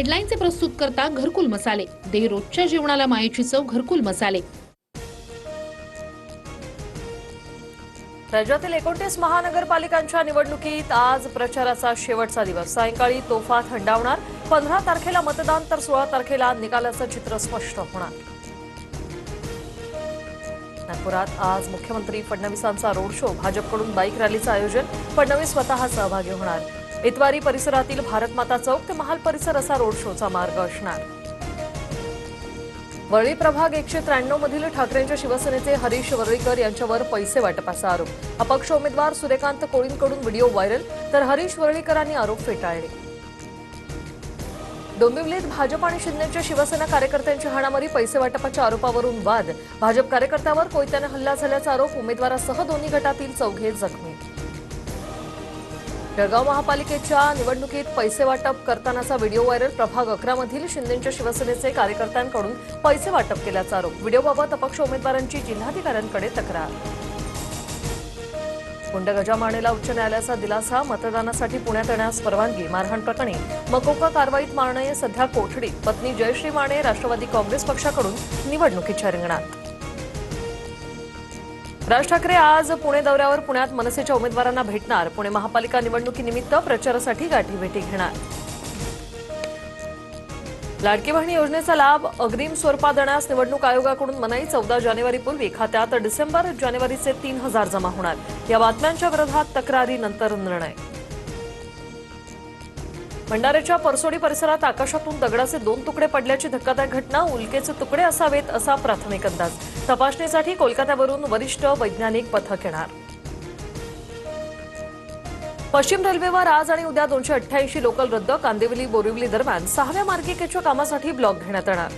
हेडलाईनचे प्रस्तुत करता घरकुल मसाले. दे रोजच्या जेवणाला मायेची चव घरकुल मसाले. राज्यातील 29 महानगरपालिकांच्या निवडणुकीत आज प्रचाराचा शेवटचा दिवस. सायंकाळी तोफा थंडावणार. 15 तारखेला मतदान तर 16 तारखेला निकालाचं चित्र स्पष्ट होणार. नागपुरात आज मुख्यमंत्री फडणवीसांचा रोड शो. भाजपकडून बाईक रॅलीचं आयोजन. फडणवीस स्वतः सहभागी होणार. इतवारी परिसरातील भारतमाता चौक ते महाल परिसर असा रोड शोचा मार्ग असणार. वरळी प्रभाग 193 मधील ठाकरेंच्या शिवसेनेचे हरीश वरळीकर यांच्यावर पैसे वाटपाचा आरोप. अपक्ष उमेदवार सूर्यकांत कोळींकडून व्हिडिओ व्हायरल, तर हरीश वरळीकरांनी आरोप फेटाळले. डोंबिवलीत भाजप आणि शिंदेच्या शिवसेना कार्यकर्त्यांची हाणामारी. पैसे वाटपाच्या आरोपावरून वाद. भाजप कार्यकर्त्यावर कोयत्याने हल्ला झाल्याचा आरोप. उमेदवारासह दोन्ही गटातील 4 जखमी. जळगाव महापालिकेच्या निवडणुकीत पैसे वाटप करतानाचा व्हिडिओ व्हायरल. प्रभाग 11 मधील शिंदेच्या शिवसेनेचे कार्यकर्त्यांकडून पैसे वाटप केल्याचा आरोप. व्हिडिओबाबत अपक्ष उमेदवारांची जिल्हाधिकाऱ्यांकडे तक्रार. गुंड गजामानेला उच्च न्यायालयाचा दिलासा. मतदानासाठी पुण्यात येण्यास परवानगी. मारहाण प्रकरणी मकोका कारवाईत माने सध्या कोठडीत. पत्नी जयश्री माने राष्ट्रवादी काँग्रेस पक्षाकडून निवडणुकीच्या रिंगणात. राज ठाकरे आज पुणे दौऱ्यावर. पुण्यात मनसेच्या उमेदवारांना भेटणार. पुणे महापालिका निवडणुकीनिमित्त प्रचारासाठी गाठीभेटी घेणार. लाडकी बहीण योजनेचा लाभ अग्रिम स्वरूपात देण्यास निवडणूक आयोगाकडून मनाई. 14 जानेवारीपूर्वी खात्यात डिसेंबर-जानेवारीचे 3,000 जमा होणार. या बातम्यांच्या विरोधात तक्रारीनंतर निर्णय. भंडाऱ्याच्या परसोडी परिसरात आकाशातून दगडाचे 2 तुकडे पडल्याची धक्कादायक घटना. उल्केचे तुकडे असावेत असा प्राथमिक अंदाज. तपासणीसाठी कोलकात्यावरून वरिष्ठ वैज्ञानिक पथक येणार. पश्चिम रेल्वेवर आज आणि उद्या 288 लोकल रद्द. कांदिवली बोरिवली दरम्यान 6व्या मार्गिकेच्या कामासाठी ब्लॉक घेण्यात येणार.